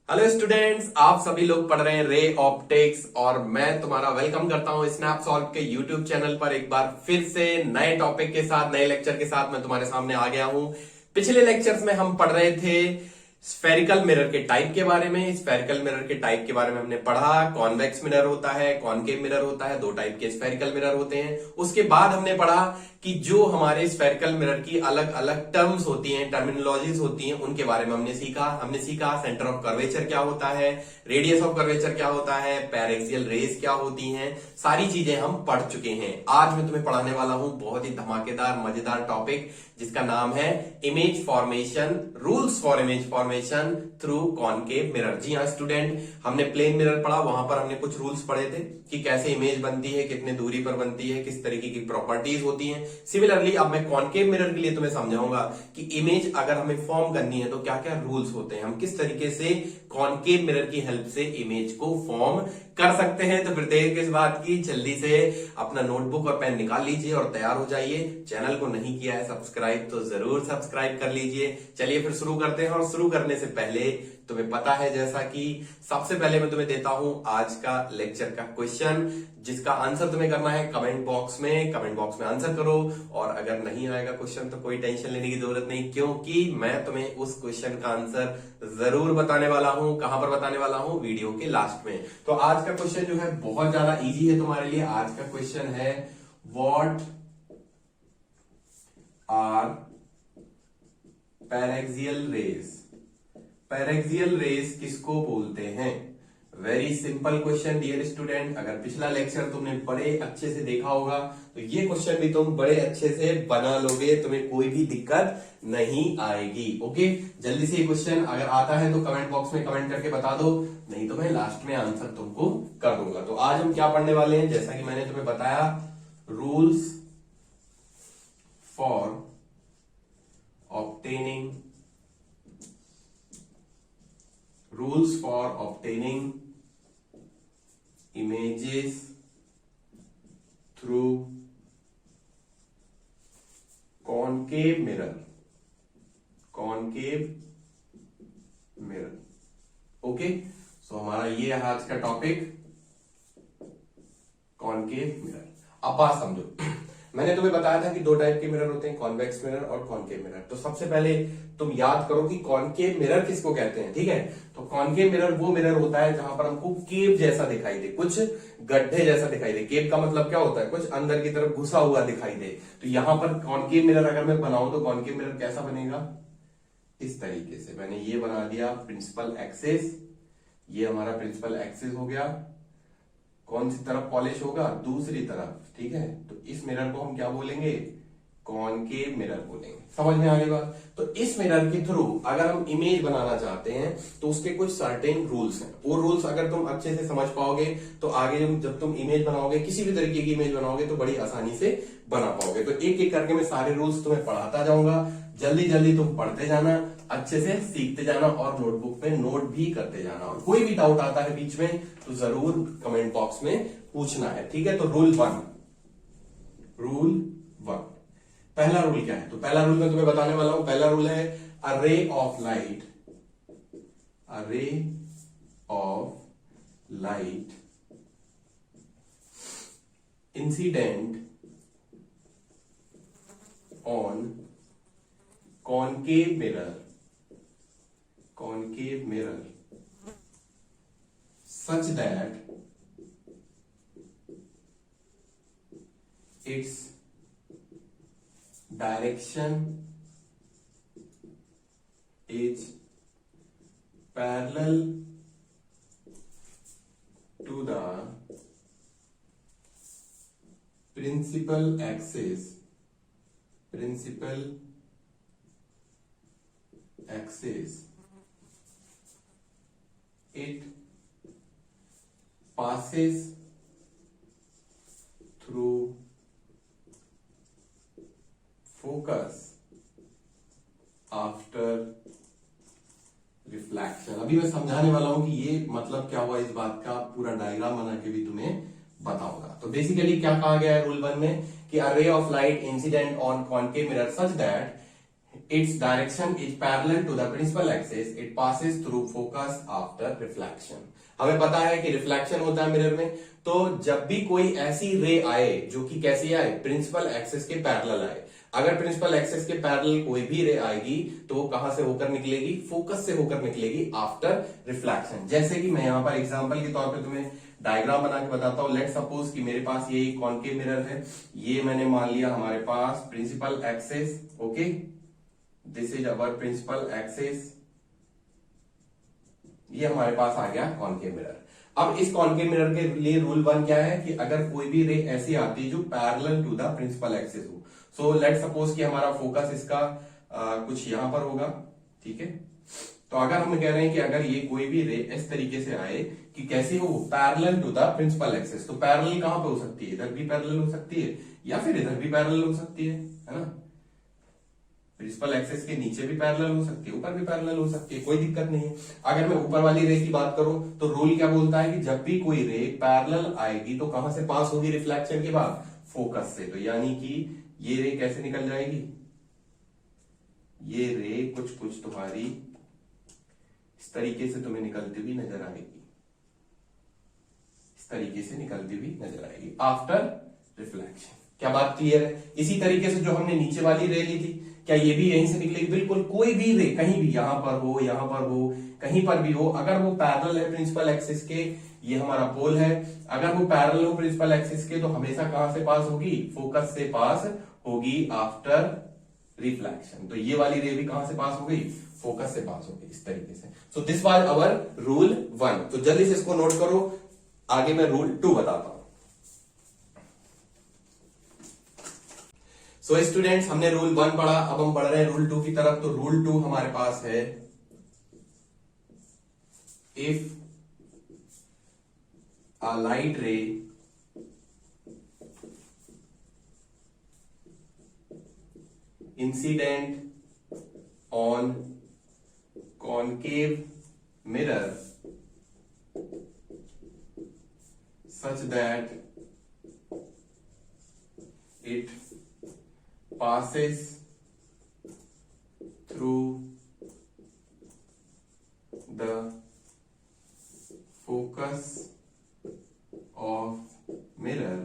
Hello students, आप सभी लोग पढ़ रहे हैं रे ऑप्टिक्स और मैं तुम्हारा वेलकम करता हूं स्नैप सॉल्व के यूट्यूब चैनल पर। एक बार फिर से नए टॉपिक के साथ, नए लेक्चर के साथ मैं तुम्हारे सामने आ गया हूं। पिछले लेक्चर्स में हम पढ़ रहे थे स्फेरिकल मिरर के टाइप के बारे में। स्फेरिकल मिरर के टाइप के बारे में हमने पढ़ा। कॉन्वेक्स मिरर होता है, कॉनकेव मिरर होता है, दो टाइप के स्फेरिकल मिरर होते हैं। उसके बाद हमने पढ़ा कि जो हमारे स्फेरिकल मिरर की अलग अलग टर्म्स होती हैं, टर्मिनोलॉजीज होती हैं, उनके बारे में हमने सीखा सेंटर ऑफ कर्वेचर क्या होता है, रेडियस ऑफ कर्वेचर क्या होता है, पैरेक्सियल रेज क्या होती हैं, सारी चीजें हम पढ़ चुके हैं। आज मैं तुम्हें पढ़ाने वाला हूं बहुत ही धमाकेदार मजेदार टॉपिक जिसका नाम है image formation, rules for image formation through concave mirror. जी हाँ स्टूडेंट, हमने प्लेन मिरर पढ़ा, वहां पर हमने कुछ रूल्स पढ़े थे कि कैसे इमेज बनती है, कितने दूरी पर बनती है, किस तरीके की प्रॉपर्टीज होती हैं। सिमिलरली अब मैं कॉनकेव मिरर के लिए तुम्हें समझाऊंगा कि इमेज अगर हमें फॉर्म करनी है तो क्या क्या रूल्स होते हैं, हम किस तरीके से कॉनकेव मिरर की हेल्प से इमेज को फॉर्म कर सकते हैं। तो फिर देर किस बात की, जल्दी से अपना नोटबुक और पेन निकाल लीजिए और तैयार हो जाइए। चैनल को नहीं किया है सब्सक्राइब तो जरूर सब्सक्राइब कर लीजिए। चलिए फिर शुरू करते हैं। और शुरू करने से पहले तुम्हें पता है जैसा कि सबसे पहले मैं तुम्हें देता हूं आज का लेक्चर का क्वेश्चन, जिसका आंसर तुम्हें करना है कमेंट बॉक्स में आंसर करो। और अगर नहीं आएगा क्वेश्चन तो कोई टेंशन लेने की जरूरत नहीं, क्योंकि मैं तुम्हें उस क्वेश्चन का आंसर जरूर बताने वाला हूं। कहां पर बताने वाला हूं? वीडियो के लास्ट में। तो आज का क्वेश्चन जो है बहुत ज्यादा इजी है तुम्हारे लिए। आज का क्वेश्चन है what are paraxial rays. Paraxial rays किसको बोलते हैं? Very simple question dear student. अगर पिछला लेक्चर तुमने बड़े अच्छे से देखा होगा तो ये क्वेश्चन भी तुम बड़े अच्छे से बना लोगे, तुम्हें कोई भी दिक्कत नहीं आएगी। ओके, जल्दी से ये क्वेश्चन अगर आता है तो कमेंट बॉक्स में कमेंट करके बता दो, नहीं तो मैं लास्ट में आंसर तुमको कर दूंगा। तो आज हम क्या पढ़ने वाले हैं, जैसा कि मैंने तुम्हें बताया, rules for obtaining images through concave mirror। Okay, so हमारा ये है आज का टॉपिक, कॉनकेव मिरर। अब बात समझो, मैंने तुम्हें बताया था कि दो टाइप के मिरर होते हैं, कॉन्वेक्स मिरर और कॉनकेव मिरर। तो सबसे पहले तुम याद करो कि कॉनकेव मिरर किसको कहते हैं। ठीक है, तो कॉनकेव मिरर वो मिरर होता है जहां पर हमको केव जैसा दिखाई दे, कुछ गड्ढे जैसा दिखाई दे। केव का मतलब क्या होता है? कुछ अंदर की तरफ घुसा हुआ दिखाई दे। तो यहां पर कॉनकेव मिरर अगर मैं बनाऊं तो कॉनकेव मिरर कैसा बनेगा? इस तरीके से। मैंने ये बना दिया प्रिंसिपल एक्सिस, ये हमारा प्रिंसिपल एक्सिस हो गया। कौन सी तरफ पॉलिश होगा? दूसरी तरफ। ठीक है, तो इस मिरर को हम क्या बोलेंगे? कॉनकेव मिरर बोलेंगे। समझ में आ रही बात? तो इस मिरर के थ्रू अगर हम इमेज बनाना चाहते हैं तो उसके कुछ सर्टेन रूल्स हैं। वो रूल्स अगर तुम अच्छे से समझ पाओगे तो आगे जब तुम इमेज बनाओगे, किसी भी तरीके की इमेज बनाओगे, तो बड़ी आसानी से बना पाओगे। तो एक एक करके मैं सारे रूल्स तुम्हें पढ़ाता जाऊंगा। जल्दी जल्दी तुम पढ़ते जाना, अच्छे से सीखते जाना और नोटबुक में नोट भी करते जाना। और कोई भी डाउट आता है बीच में तो जरूर कमेंट बॉक्स में पूछना है। ठीक है, तो रूल वन। पहला रूल क्या है? तो पहला रूल मैं तुम्हें बताने वाला हूं। पहला रूल है a ray of light incident on concave mirror such that its direction is parallel to the principal axis it passes through focus after reflection. अभी मैं समझाने वाला हूं कि ये मतलब क्या हुआ, इस बात का पूरा डायग्राम बना के भी तुम्हें बताऊंगा। तो बेसिकली क्या कहा गया है रूल वन में कि a ray of light incident on concave mirror such that its direction is parallel to the principal axis, it passes through focus after reflection. हमें पता है कि रिफ्लेक्शन होता है मिरर में, तो जब भी कोई ऐसी रे आए जो कि कैसी आए, प्रिंसिपल एक्सिस के पैरेलल आए, अगर प्रिंसिपल एक्सिस के पैरेलल कोई भी रे आएगी तो वो कहां से होकर निकलेगी, फोकस से होकर निकलेगी आफ्टर रिफ्लेक्शन। जैसे कि मैं यहां पर एग्जांपल के तौर पे तुम्हें डायग्राम बना के बताता हूं। लेट सपोज कि मेरे पास ये कॉन्केव मिरर है, ये मैंने मान लिया हमारे पास principal axis, okay, this is our principal axis, ये हमारे पास आ गया कॉन्केव मिरर। अब इस कॉन्केव मिरर के लिए रूल 1 क्या है कि अगर कोई भी रे ऐसी आती है जो parallel to the principal axis हो, सो लेट सपोज कि हमारा फोकस इसका कुछ यहां पर होगा, ठीक है। तो अगर हम कह रहे हैं कि अगर ये कोई भी रे इस तरीके से आए कि कैसे हो, parallel to the principal axis, तो पैरेलल कहां पे हो सकती है, इधर भी पैरेलल हो सकती है या फिर इधर भी पैरेलल हो सकती है ना। प्रिंसिपल एक्सिस के नीचे भी पैरेलल हो सकती है, ऊपर भी पैरेलल हो सकती है, कोई दिक्कत नहीं है। अगर मैं ऊपर वाली रे की बात करूं तो रूल क्या बोलता है कि जब भी कोई रे पैरेलल आएगी तो कहां से पास होगी रिफ्लेक्शन के बाद, फोकस से। तो यानी कि ये रे कैसे निकल जाएगी, ये रे कुछ कुछ तुम्हारी इस तरीके से तुम्हें निकलती हुई नजर आएगी, इस तरीके से निकलती हुई नजर आएगी आफ्टर रिफ्लेक्शन। क्या बात क्लियर है? इसी तरीके से जो हमने नीचे वाली रे ली थी, क्या ये भी यहीं से निकलेगी? बिल्कुल, कोई भी रे कहीं भी, यहां पर हो, यहां पर हो, कहीं पर भी हो, अगर वो पैरेलल है प्रिंसिपल एक्सिस के, ये हमारा पोल है, अगर वो पैरेलल हो प्रिंसिपल एक्सिस के तो हमेशा कहां से पास होगी, फोकस से पास होगी आफ्टर रिफ्लेक्शन। तो ये वाली रे भी कहां से पास हो गई, फोकस से पास हो गई, इस तरीके से। सो दिस वाज अवर रूल 1। तो जल्दी से इसको नोट करो, आगे मैं रूल 2 बताता हूं। सो स्टूडेंट्स, हमने रूल 1 पढ़ा, अब हम पढ़ रहे हैं रूल 2 की तरफ। तो रूल 2 हमारे पास है, if a light ray incident on concave mirror such that it passes through the focus of mirror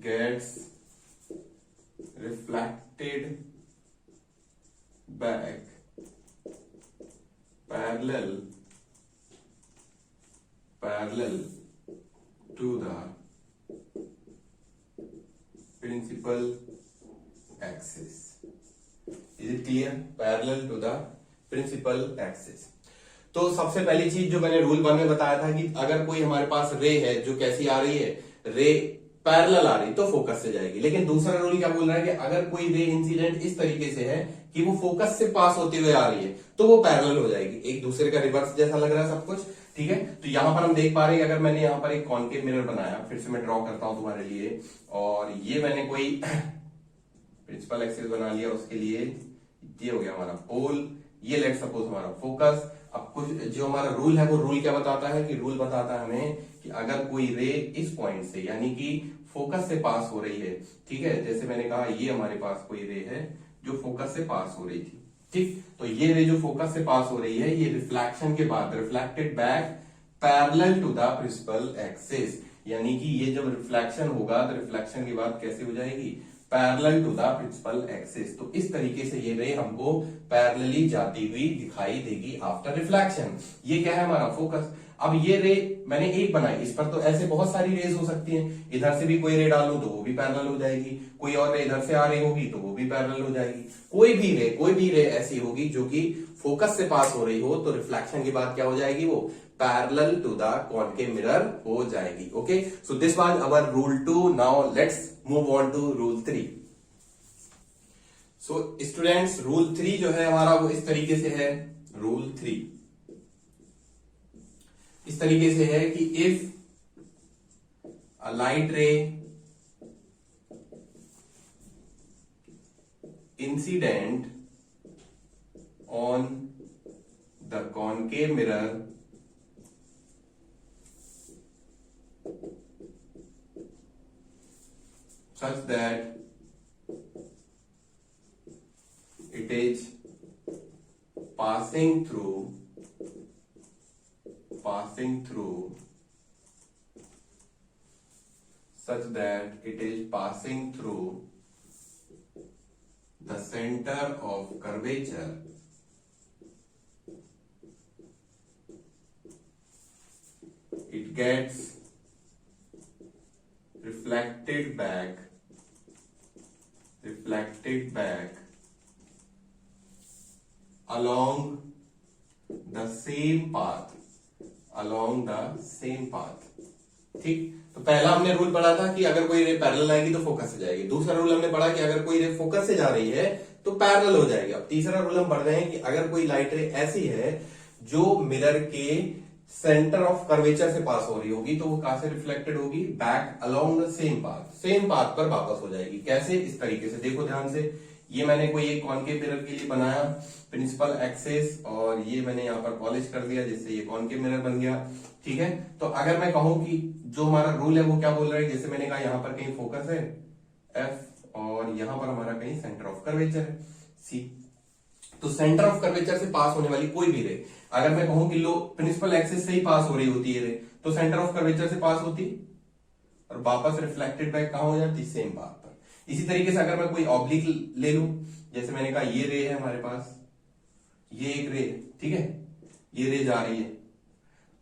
gets reflected back parallel to the principal axis. Is it clear? Parallel to the principal axis. तो सबसे पहली चीज जो मैंने rule 1 में बताया था कि अगर कोई हमारे पास रे है जो कैसी आ रही है, रे पैरेलल आ रही, तो फोकस से जाएगी। लेकिन दूसरा रूल क्या बोल रहा है कि अगर कोई रे इंसिडेंट इस तरीके से है कि वो फोकस से पास होते हुए आ रही है तो वो पैरेलल हो जाएगी, एक दूसरे का रिवर्स जैसा लग रहा है सब कुछ, ठीक है। तो यहां पर हम देख पा रहे हैं, अगर मैंने यहां पर एक कॉन्केव मिरर बनाया, फिर से मैं ड्रॉ करता हूं तुम्हारे लिए, और ये मैंने कोई प्रिंसिपल एक्सिस बना लिया, उसके लिए ये हो गया हमारा पोल, ये लेट सपोज हमारा फोकस। अब कुछ जो हमारा रूल है, वो रूल क्या बताता है कि रूल बताता है हमें कि अगर कोई रे इस पॉइंट से, यानी कि फोकस से पास हो रही है, ठीक है, जैसे मैंने कहा ये हमारे पास कोई रे है जो फोकस से पास हो रही थी, ठीक, तो ये रे जो फोकस से पास हो रही है, ये रिफ्लेक्शन के बाद reflected back parallel to the principal axis, यानी कि ये जब रिफ्लेक्शन होगा तो रिफ्लेक्शन के बाद कैसे हो जाएगी, parallel to the principal axis. तो इस तरीके से ये रे हमको पैरेलली जाती हुई दिखाई देगी आफ्टर रिफ्लेक्शन। ये क्या है हमारा फोकस। अब ये रे मैंने एक बनाई, इस पर तो ऐसे बहुत सारी रेज हो सकती हैं, इधर से भी कोई रे डालूं तो वो भी पैरेलल हो जाएगी, कोई और रे इधर से आ रही होगी तो वो भी पैरेलल हो जाएगी, कोई भी रे ऐसी होगी जो कि फोकस से पास हो रही हो तो रिफ्लेक्शन के बाद क्या हो जाएगी, वो parallel to the concave mirror हो जाएगी। Okay, so this was our rule 2। Now let's move on to rule 3। So students, rule 3 जो है हमारा वो इस तरीके से है, रूल 3 इस तरीके से है कि if a light ray incident on the concave mirror such that it is passing through such that it is passing through the center of curvature it gets reflected back along the same path ठीक। तो पहला हमने rule पढ़ा था कि अगर कोई ray parallel आएगी तो फोकस से जाएगी। दूसरा रूल हमने पढ़ा कि अगर कोई रे फोकस से जा रही है तो पैरेलल हो जाएगी। अब तीसरा रूल हम पढ़ रहे हैं कि अगर कोई लाइट रे ऐसी है जो मिरर के सेंटर ऑफ कर्वेचर से पास हो रही होगी तो वो कहां से रिफ्लेक्टेड होगी, back along the same path पर वापस हो जाएगी। कैसे, इस तरीके से देखो ध्यान से। ये मैंने कोई एक कॉनकेव मिरर के लिए बनाया प्रिंसिपल एक्सिस, और ये मैंने यहाँ पर पॉलिश कर दिया जिससे ये कॉनकेव मिरर बन गया। ठीक है, तो अगर मैं कहूं कि जो हमारा रूल है वो क्या बोल रहा है, जैसे मैंने कहा यहाँ पर कहीं फोकस है एफ और यहाँ पर हमारा कहीं सेंटर ऑफ कर्वेचर है सी। तो सेंटर ऑफ कर्वेचर से पास होने वाली कोई भी रे, अगर मैं कहूं कि लो प्रिंसिपल एक्सिस से ही पास हो रही होती है रे, तो सेंटर ऑफ कर्वेचर से पास होती और वापस रिफ्लेक्टेड बैक कहां हो जाती, सेम पाथ पर। इसी तरीके से अगर मैं कोई ऑब्लिक ले लूं, जैसे मैंने कहा ये रे है हमारे पास, ये एक रे, ठीक है, ये रे जा रही है।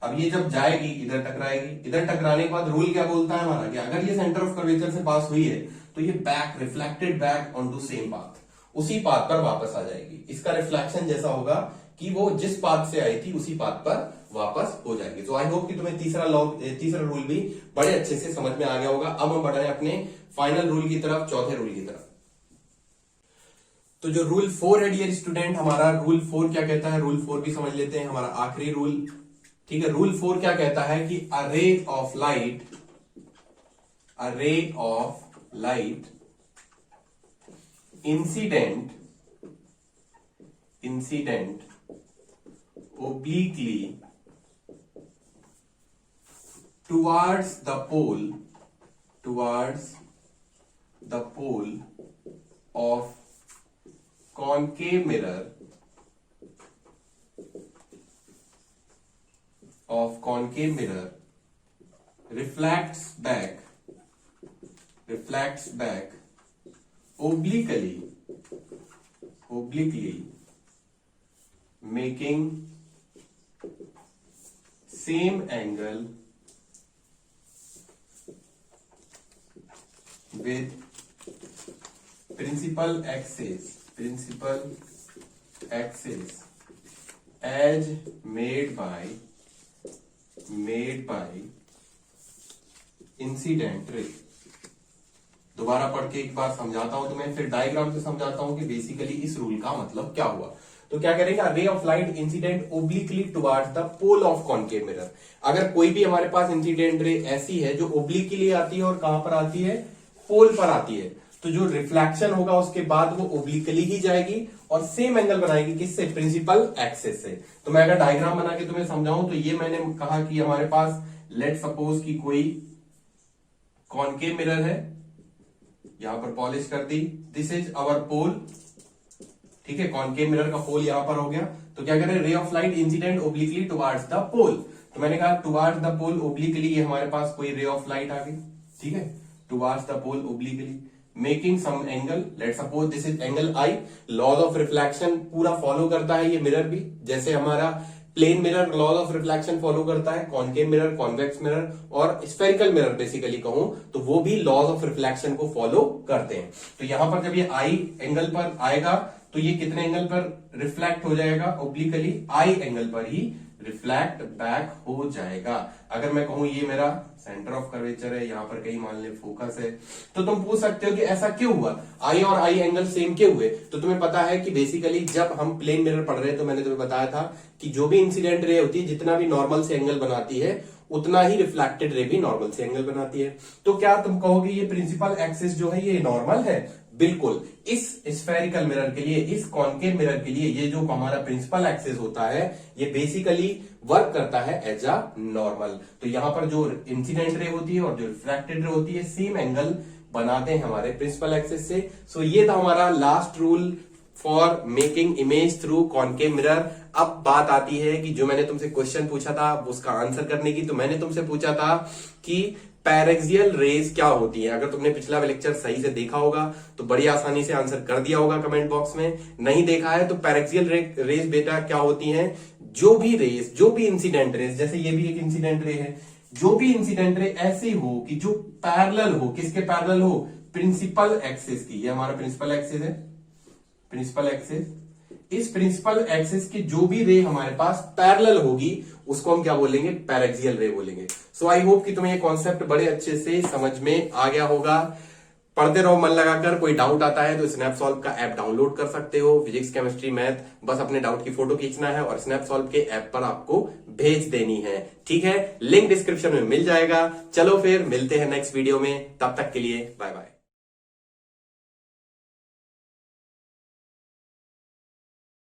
अब ये जब जाएगी इधर टकराएगी, इधर टकराने के बाद रूल क्या बोलता है हमारा कि अगर ये सेंटर ऑफ कर्वेचर से पास हुई है तो ये back reflected back on to same path, उसी पाथ पर वापस आ जाएगी। इसका रिफ्लेक्शन जैसा होगा कि वो जिस पाथ से आई थी उसी पाथ पर वापस हो जाएगी। तो आई होप कि तुम्हें तीसरा रूल भी बड़े अच्छे से समझ में आ गया होगा। अब हम बढ़ रहे हैं अपने फाइनल रूल की तरफ, चौथे रूल की तरफ। तो जो रूल 4 है डियर स्टूडेंट, हमारा रूल 4 क्या कहता है, रूल 4 भी समझ लेते हैं, हमारा आखिरी रूल। ठीक है, रूल 4 क्या कहता है कि a ray of light incident obliquely towards the pole of concave mirror reflects back obliquely making same angle with principal axis as made by incident ray. दोबारा पढ़ के एक बार समझाता हूं तुम्हें, फिर डायग्राम से समझाता हूं कि बेसिकली इस रूल का मतलब क्या हुआ। तो क्या करेंगे, ray of light incident obliquely towards the pole of concave mirror. अगर कोई भी हमारे पास इंसिडेंट रे ऐसी है जो ओब्लिकली आती है और कहां पर आती है, पोल पर आती है, तो जो रिफ्लेक्शन होगा उसके बाद वो ओब्लिकली ही जाएगी और सेम एंगल बनाएगी, किससे, प्रिंसिपल एक्सिस से। तो मैं अगर डायग्राम बना के तुम्हें समझाऊं तो ये मैंने कहा कि हमारे पास लेट सपोज कि कोई कॉनकेव मिरर है, यहां पर पॉलिश कर दी, दिस इज आवर पोल। ठीक है, कॉनकेव मिरर का पोल यहां पर हो गया। तो क्या करें, ray of light incident obliquely towards the pole. तो मैंने कहा टुवर्ड्स द पोल ओब्लिकली, ये हमारे पास कोई रे ऑफ लाइट आ गई। ठीक है, towards the pole obliquely making some angle, let suppose this is angle I. Laws of reflection पूरा फॉलो करता है ये मिरर भी, जैसे हमारा plane mirror laws of reflection follow करता है, कॉनकेव मिरर, कॉन्वेक्स मिरर और स्फेरिकल मिरर बेसिकली कहूं तो वो भी लॉज ऑफ रिफ्लेक्शन को फॉलो करते हैं। तो यहां पर जब ये आई एंगल पर आएगा तो ये कितने एंगल पर रिफ्लेक्ट हो जाएगा, ओब्लिकली आई एंगल पर ही रिफ्लेक्ट बैक हो जाएगा। अगर मैं कहूं ये मेरा सेंटर ऑफ कर्वेचर है, यहां पर कहीं मान ले फोकस है, तो तुम पूछ सकते हो कि ऐसा क्यों हुआ, आई और आई एंगल सेम क्यों हुए। तो तुम्हें पता है कि बेसिकली जब हम प्लेन मिरर पढ़ रहे हैं तो मैंने तुम्हें बताया था कि जो भी इंसिडेंट रे होती है जितना भी नॉर्मल से एंगल बनाती है उतना ही रिफ्लेक्टेड रे भी नॉर्मल से एंगल बनाती है। तो क्या तुम कहोगे ये प्रिंसिपल एक्सिस जो है ये नॉर्मल है, बिल्कुल। इस स्फेरिकल मिरर के लिए, इस कॉनकेव मिरर के लिए ये जो हमारा प्रिंसिपल एक्सिस होता है ये बेसिकली वर्क करता है एज अ नॉर्मल। तो यहां पर जो इंसिडेंट रे होती है और जो रिफ्लेक्टेड रे होती है सेम एंगल बनाते हैं हमारे प्रिंसिपल एक्सिस से। सो ये था हमारा last rule for making image through concave mirror. अब बात आती है कि जो मैंने तुमसे क्वेश्चन पूछा था उसका आंसर करने की। तो मैंने तुमसे पूछा था कि पैरेक्सियल रेज क्या होती है। अगर तुमने पिछला लेक्चर सही से देखा होगा तो बड़ी आसानी से आंसर कर दिया होगा कमेंट बॉक्स में। नहीं देखा है तो पैरेक्सियल रेज बेटा क्या होती है, जो भी रेज, जो भी इंसिडेंट रेज, जैसे ये भी एक इंसिडेंट रे है, जो भी इंसिडेंट रे ऐसी हो कि जो पैरेलल हो, किसके पैरेलल हो, प्रिंसिपल एक्सिस की। ये हमारा प्रिंसिपल एक्सिस है, प्रिंसिपल एक्सिस। इस प्रिंसिपल एक्सिस की जो भी रे हमारे पास पैरेलल होगी उसको हम क्या बोलेंगे, पैरेक्सियल रे बोलेंगे। सो आई होप कि तुम्हें ये कॉन्सेप्ट बड़े अच्छे से समझ में आ गया होगा। पढ़ते रहो मन लगाकर। कोई डाउट आता है तो स्नैपसॉल्व का ऐप डाउनलोड कर सकते हो, फिजिक्स केमिस्ट्री मैथ। बस अपने डाउट की फोटो खींचना है और स्नैपसॉल्व के ऐप पर आपको भेज देनी है। ठीक है, लिंक डिस्क्रिप्शन में मिल जाएगा। चलो फिर मिलते हैं नेक्स्ट वीडियो में, तब तक के लिए बाय बाय।